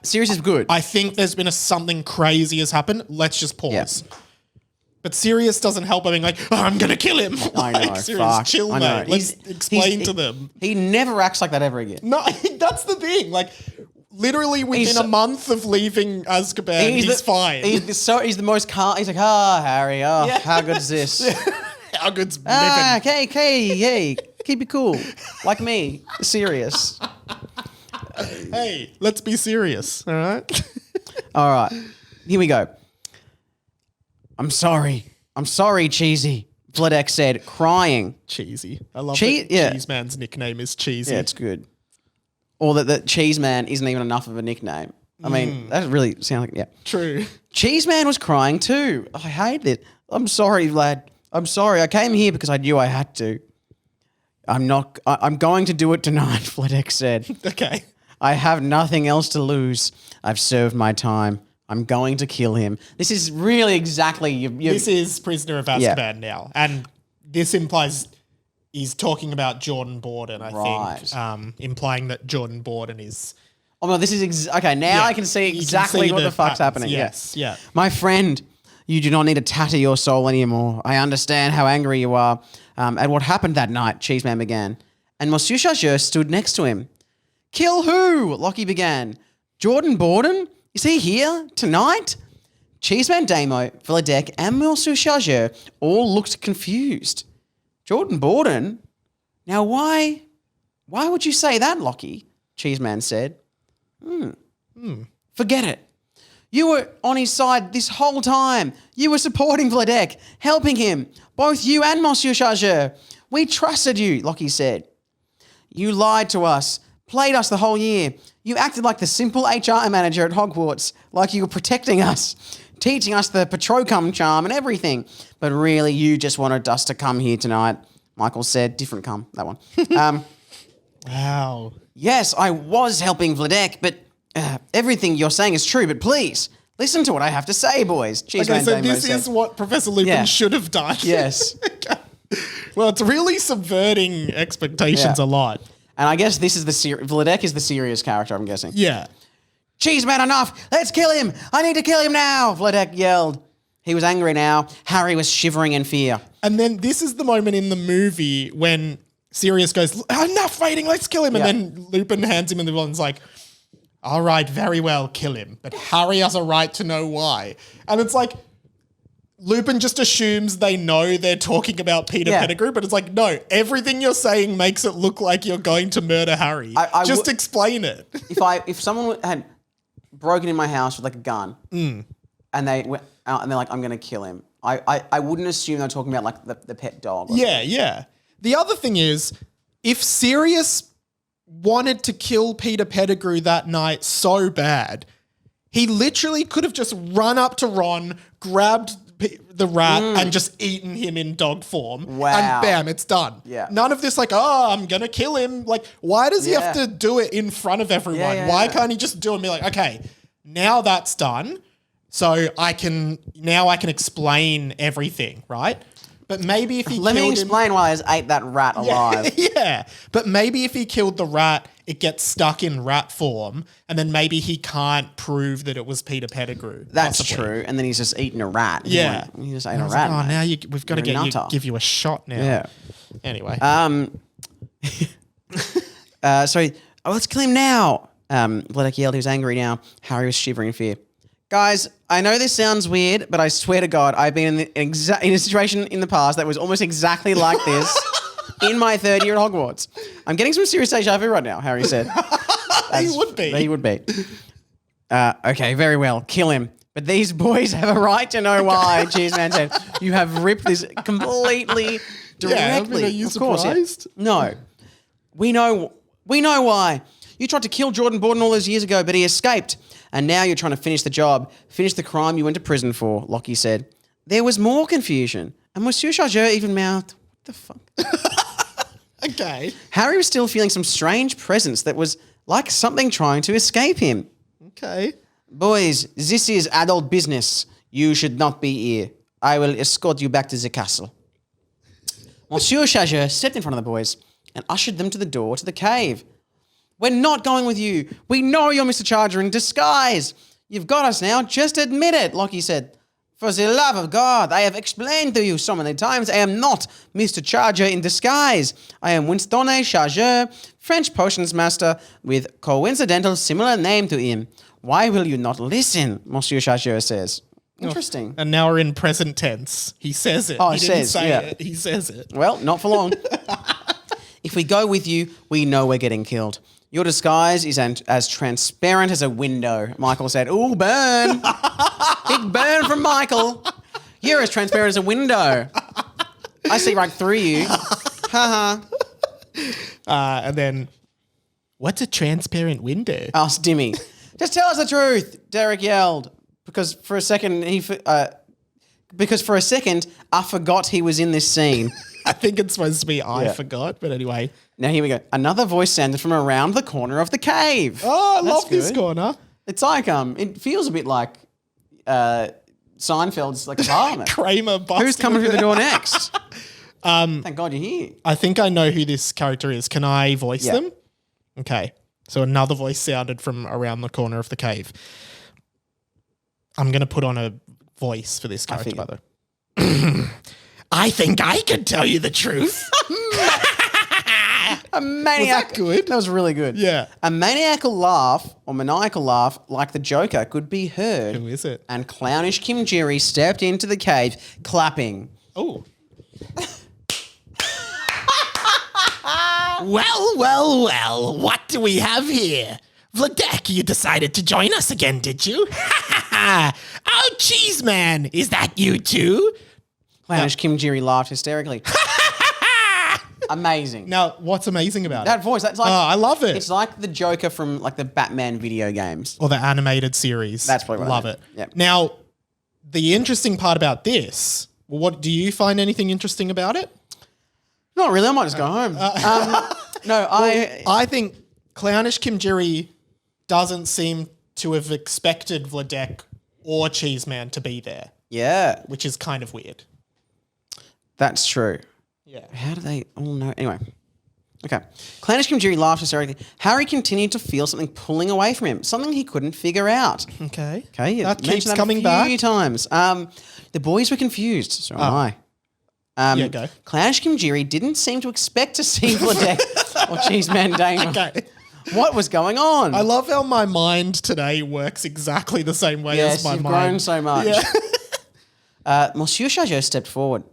Sirius is good. I think there's been something crazy has happened. Let's just pause." Yeah. But Sirius doesn't help by being like, "Oh, I'm going to kill him." I know, Sirius, fuck. chill, I know. mate. Let's explain to them. He never acts like that ever again. No, that's the thing. Like, literally within a month of leaving Azkaban, he's fine. He's the most calm. He's like, Harry, how good is this? How good's living? Okay, keep it cool. Like me, serious. Hey, let's be serious, all right? All right, here we go. I'm sorry, Cheesy, Vladec said, crying. Cheesy. I love that Cheese Man's nickname is Cheesy. Yeah, it's good. Or that Cheese Man isn't even enough of a nickname. I mean, that really sounds like, yeah. True. Cheese Man was crying too. I hated it. I'm sorry, Vlad. I'm sorry. I came here because I knew I had to. I'm going to do it tonight, Vladec said. Okay. I have nothing else to lose. I've served my time. I'm going to kill him. This is really exactly... This is Prisoner of Azkaban now. And this implies he's talking about Jordan Borden, I think. Implying that Jordan Borden is... Oh, no, this is... okay, now I can see exactly what the fuck's happening. Yes, yeah. My friend, you do not need to tatter your soul anymore. I understand how angry you are at what happened that night, Cheeseman began. And Monsieur Chargér stood next to him. Kill who? Lockie began. Jordan Borden? Is he here tonight? Cheeseman Damo, Vladec, and Monsieur Chargér all looked confused. Jordan Borden? Now why would you say that, Lockie? Cheeseman said. Forget it. You were on his side this whole time. You were supporting Vladec, helping him. Both you and Monsieur Chargér. We trusted you, Lockie said. You lied to us, played us the whole year. You acted like the simple HR manager at Hogwarts, like you were protecting us, teaching us the Patrocum charm and everything. But really, you just wanted us to come here tonight, Michael said. Different cum, that one. Wow. Yes, I was helping Vladec, but everything you're saying is true, but please, listen to what I have to say, boys. Okay, so this is what Professor Lupin should have done. Yes. Well, it's really subverting expectations a lot. And I guess this is Vladec is the serious character, I'm guessing. Yeah. Cheeseman, enough! Let's kill him! I need to kill him now! Vladec yelled. He was angry now. Harry was shivering in fear. And then this is the moment in the movie when Sirius goes, "Enough fighting, let's kill him." And then Lupin hands him and the one's like, "All right, very well, kill him. But Harry has a right to know why." And it's like, Lupin just assumes they know they're talking about Peter Pettigrew, but it's like, no, everything you're saying makes it look like you're going to murder Harry. Just explain it. If someone had broken in my house with like a gun and they went out and they're like, "I'm going to kill him," I wouldn't assume they're talking about like the pet dog. Yeah. The other thing is, if Sirius wanted to kill Peter Pettigrew that night so bad, he literally could have just run up to Ron, grabbed the rat and just eaten him in dog form. Wow. And bam, it's done. Yeah. None of this like, "Oh, I'm going to kill him." Like, why does he have to do it in front of everyone? Why can't he just do it and be like, "Okay, now that's done. So I can explain everything," right? But maybe if he Let me explain why I just ate that rat alive. Yeah. But maybe if he killed the rat, it gets stuck in rat form, and then maybe he can't prove that it was Peter Pettigrew. That's possibly. true. And then he's just eating a rat. Yeah. He just ate a rat. Like, now we've got You're to give you a shot now. Yeah. Anyway. So let's kill him now. Vladec yelled. He was angry now. Harry was shivering in fear. Guys, I know this sounds weird, but I swear to God, I've been in a situation in the past that was almost exactly like this in my third year at Hogwarts. I'm getting some serious deja vu right now, Harry said. He would be. He would be. Okay, very well. Kill him. But these boys have a right to know why, Cheeseman said. You have ripped this completely directly. Are you of course, surprised? No. We know why. You tried to kill Jordan Borden all those years ago, but he escaped. And now you're trying to finish the job, finish the crime you went to prison for, Lockie said. There was more confusion. And Monsieur Chargér even mouthed, what the fuck? Okay. Harry was still feeling some strange presence that was like something trying to escape him. Okay. Boys, this is adult business. You should not be here. I will escort you back to the castle. Monsieur Chargér stepped in front of the boys and ushered them to the door to the cave. We're not going with you. We know you're Mr. Chargér in disguise. You've got us now. Just admit it, Lockie said. For the love of God, I have explained to you so many times I am not Mr. Chargér in disguise. I am Winston Chargér, French potions master with coincidental similar name to him. Why will you not listen? Monsieur Chargér says. Interesting. And now we're in present tense. He says it. Oh, he he didn't says, say yeah. it. He says it. Well, not for long. If we go with you, we know we're getting killed. Your disguise is as transparent as a window, Michael said. Ooh, burn. Big burn from Michael. You're as transparent as a window. I see right through you. Ha And then, what's a transparent window? asked Dimmy. Just tell us the truth, Derek yelled. Because for a second, I forgot he was in this scene. I think it's supposed to be I Yeah. forgot, but anyway. Now here we go. Another voice sounded from around the corner of the cave. Oh, I That's love this good. corner. It's like it feels a bit like Seinfeld's like apartment. Kramer busting. Who's coming through the door next? Thank God you're here. I think I know who this character is. Can I voice Yeah. them? Okay. So another voice sounded from around the corner of the cave. I'm going to put on a voice for this character, by the way. I think I could tell you the truth. A maniac. Was that good? That was really good. Yeah. A maniacal laugh or maniacal laugh like the Joker could be heard. Who is it? And clownish Kim Jerry stepped into the cave, clapping. Oh. Well, what do we have here? Vladec, you decided to join us again, did you? Oh, cheese man, is that you too? Clownish Kim Jerry laughed hysterically. Amazing. Now, what's amazing about That it? voice, that's like... Oh, I love it. It's like the Joker from like the Batman video games. Or the animated series. That's probably what I Love meant. it. Yep. Now, the interesting part about this, what do you find anything interesting about it? Not really, I might just go home. I think Clownish Kim Jerry doesn't seem to have expected Vladec or Cheeseman to be there, Yeah, which is kind of weird. that's true. Yeah. How do they all know? Anyway. Okay. Clownish Kim Jerry laughed hysterically. Harry continued to feel something pulling away from him, something he couldn't figure out. Okay. Okay, you That mentioned keeps that coming a back. few times. The boys were confused, so am I. Yeah, go. Clownish Kim Jerry didn't seem to expect to see Vladec or Cheeseman Dane. Okay. What was going on? I love how my mind today works exactly the same way yes, as my you've mind. grown so much. Yeah. Monsieur Chargér stepped forward.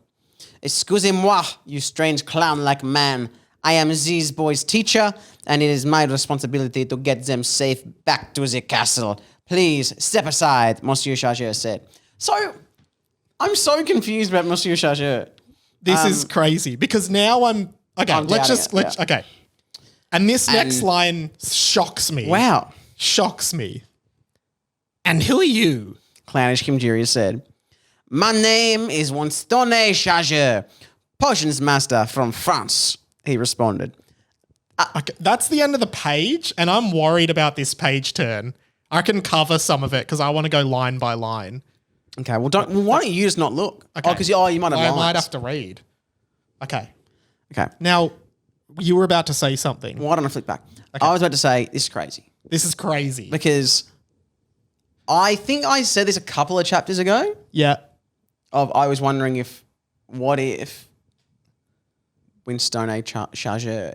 Excusez-moi, you strange clown-like man. I am these boys' teacher, and it is my responsibility to get them safe back to the castle. Please, step aside, Monsieur Chargér said. So, I'm so confused about Monsieur Chargér. This is crazy because now I'm okay. I'm Let's doubting just it, yeah. okay. And this next line shocks me. Wow. Shocks me. And who are you? Clownish Kim Jerry said, my name is Winston Chargér, potions master from France, he responded. Okay, that's the end of the page, and I'm worried about this page turn. I can cover some of it because I want to go line by line. Okay, well, why don't you just not look? Okay. Oh, because you might have I lines. might have to read. Okay. Okay. Now, you were about to say something. Why don't I flick back? I was about to say, this is crazy. This is crazy. Because I think I said this a couple of chapters ago. Yeah. I was wondering what if Winston Chargér,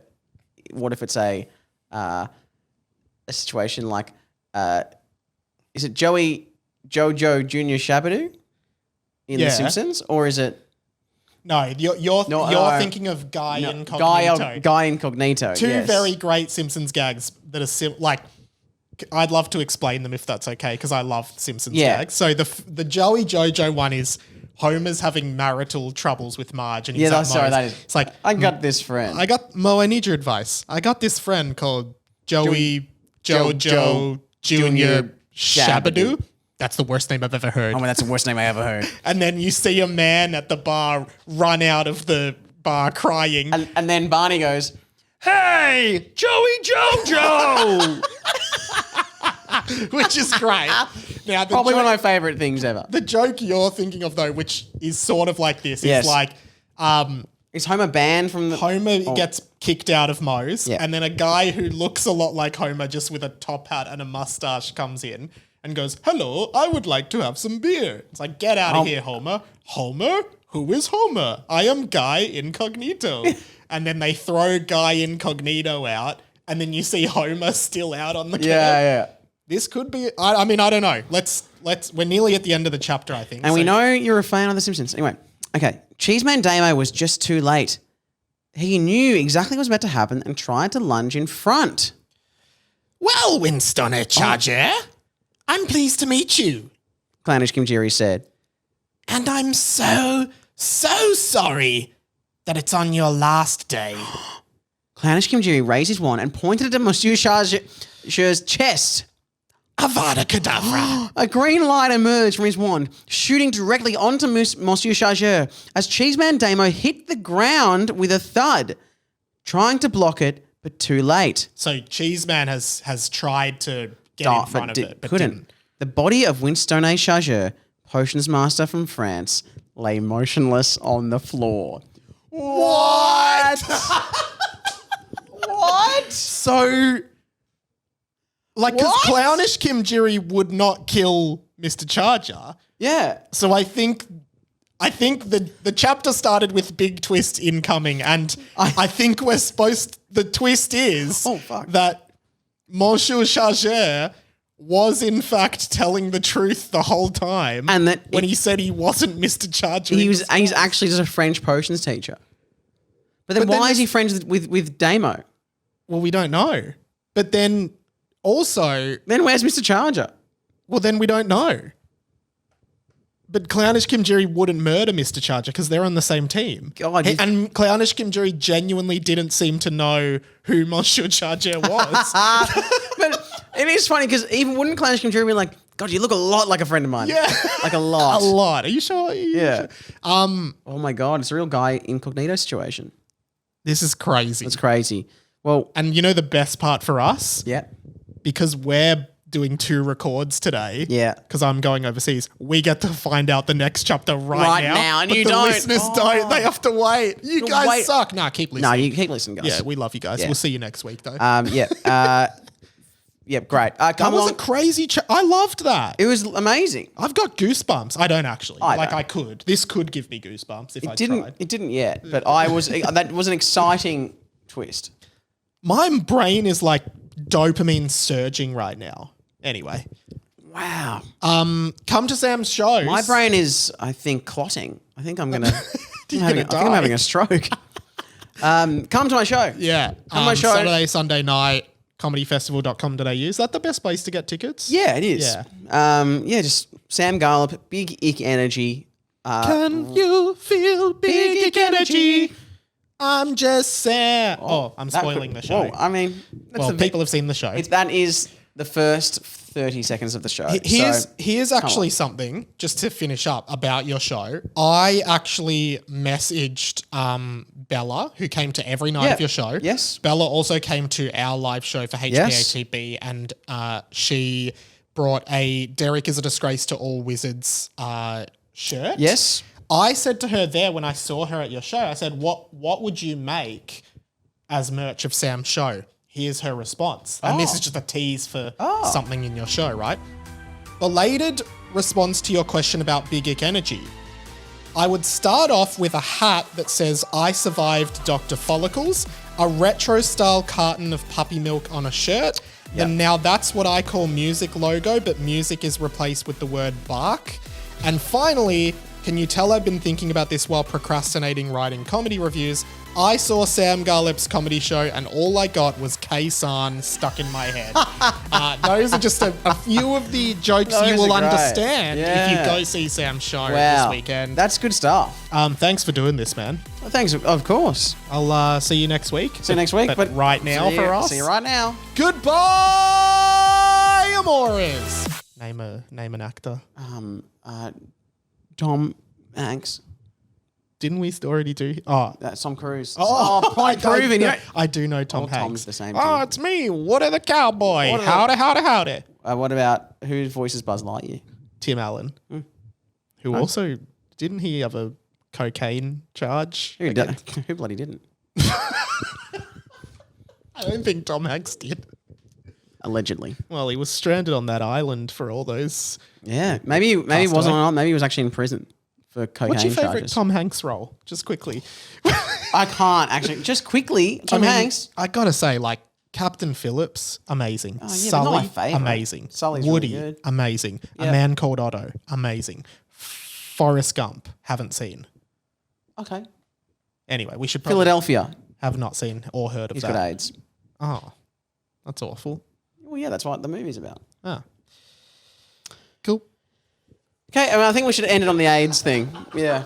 what if it's a situation like, is it Joey JoJo Junior Shabadoo in Yeah. The Simpsons, or is it No, you're thinking of Guy Incognito. Guy Incognito? Two yes. very great Simpsons gags that are like. I'd love to explain them if that's okay, because I love Simpsons gags. So the Joey Jojo one is Homer's having marital troubles with Marge, and he's at sorry, Moe's. that is. It's like, I got this friend. Mo, I need your advice. I got this friend called Joey Jojo Junior Shabadoo. That's the worst name I've ever heard. Oh, well, that's the worst name I ever heard. And then you see a man at the bar run out of the bar crying. And then Barney goes, Hey, Joey Jojo! Which is great. Now, probably one of my favorite things ever. The joke you're thinking of, though, which is sort of like this, Yes. is like Is Homer banned from the... Homer gets kicked out of Moe's, Yeah. and then a guy who looks a lot like Homer, just with a top hat and a mustache, comes in and goes, "Hello, I would like to have some beer." It's like, get out of here, Homer. Homer? Who is Homer? I am Guy Incognito. And then they throw Guy Incognito out, and then you see Homer still out on the curb. Yeah. This could be. I mean, I don't know. Let's. We're nearly at the end of the chapter, I think. And we know you're a fan of The Simpsons. Anyway, okay. Cheeseman Damo was just too late. He knew exactly what was about to happen and tried to lunge in front. Well, Winston Chargér, I'm pleased to meet you, Clownish Kimjiri said. and I'm so sorry that it's on your last day. Clownish Kimjiri raised his wand and pointed it at Monsieur Chargér's chest. Avada Kedavra. A green light emerged from his wand, shooting directly onto Monsieur Chargér as Cheeseman Damo hit the ground with a thud, trying to block it, but too late. So Cheeseman has tried to get in front of it, but couldn't. didn't. The body of Winston Chargér, potions master from France, lay motionless on the floor. What? What? So, like, because What? Clownish Kimjiri would not kill Mr. Charger. Yeah. So I think the chapter started with big twist incoming, and I think the twist is that Monsieur Chargér was in fact telling the truth the whole time, And that when he said he wasn't Mr. Charger, he's actually just a French potions teacher. But then But then why is he this- friends with Damo? Well, we don't know, but then also, Then where's Mr. Charger? well, then we don't know. But Clownish Kimjiri wouldn't murder Mr. Charger because they're on the same team. God, And Clownish Kimjiri genuinely didn't seem to know who Monsieur Charger was. But it is funny because even wouldn't Clownish Kimjiri be like, God, you look a lot like a friend of mine. Yeah. Like a lot. A lot. Are you sure? Yeah. Oh my God, it's a real Guy Incognito situation. This is crazy. It's crazy. Well, And you know the best part for us? yeah. Because we're doing 2 records today. Yeah. Because I'm going overseas. We get to find out the next chapter right now. and but you the don't. listeners don't. They have to wait. You guys wait. suck. Nah, keep listening. No, you keep listening, guys. Yeah, we love you guys. Yeah. We'll see you next week, though. Yeah, great. that Come was along. a crazy I loved that. It was amazing. I've got goosebumps. I don't actually. I Like, don't. I could. This could give me goosebumps if I tried. It didn't yet, but that was an exciting twist. My brain is like dopamine surging right now. Anyway. Wow. Come to Sam's shows. My brain is, I think, clotting. I think I'm gonna. I think gonna I'm having die. a stroke. Come to my show. Yeah. On my show. Saturday, Sunday night, comedyfestival.com.au. Is that the best place to get tickets? Yeah, it is. Yeah. Just Sam Garlop, big ick energy. Can you feel big energy? I'm just Sam. Oh, I'm spoiling the show. Whoa, I mean, that's People have seen the show. that is the first 30 seconds of the show. Here's actually something, just to finish up, about your show. I actually messaged Bella, who came to every night of your show. Yes. Bella also came to our live show for HPATB, and she brought a Derek is a Disgrace to All Wizards shirt. Yes. I said to her there when I saw her at your show, I said, what would you make as merch of Sam's show? Here's her response. And this is just a tease for something in your show, right? Belated response to your question about Big Ick Energy. I would start off with a hat that says, I survived Dr. Follicles, a retro-style carton of puppy milk on a shirt, then now that's what I call music logo, but music is replaced with the word bark. And finally, can you tell I've been thinking about this while procrastinating writing comedy reviews? I saw Sam Garlipp's comedy show and all I got was K-san stuck in my head. Those are just a few of the jokes Those you will are great. understand if you Yeah. go see Sam's show Wow. this weekend. That's good stuff. Thanks for doing this, man. Well, thanks, of course. I'll see you next week. See you next week. But right now see for you, us. See you right now. Goodbye, amores. Name an actor. Tom Hanks. Didn't we already do? Oh, That's Tom Cruise. Oh, point proven. I do know Tom All Hanks. Tom's the same Oh, thing. it's me. What are the cowboy? What are Howdy. What about who voices Buzz Lightyear? Tim Allen, who also didn't he have a cocaine charge? Who bloody didn't? I don't think Tom Hanks did. Allegedly. Well, he was stranded on that island for all those. Yeah. Maybe he wasn't on. Maybe he was actually in prison for cocaine What's your favorite charges. Tom Hanks role? Just quickly. I can't actually. Just quickly, Tom Hanks. I gotta say, like Captain Phillips, amazing. yeah, but not Sully, my favourite. amazing. Sully's really Woody, good. amazing. A Yep. Man Called Otto, amazing. Forrest Gump, haven't seen. Okay. Anyway, we should probably Philadelphia. have not seen or heard of He's that. got AIDS. Oh, that's awful. Well, yeah, that's what the movie's about. Ah, cool. Okay, I think we should end it on the AIDS thing. Yeah.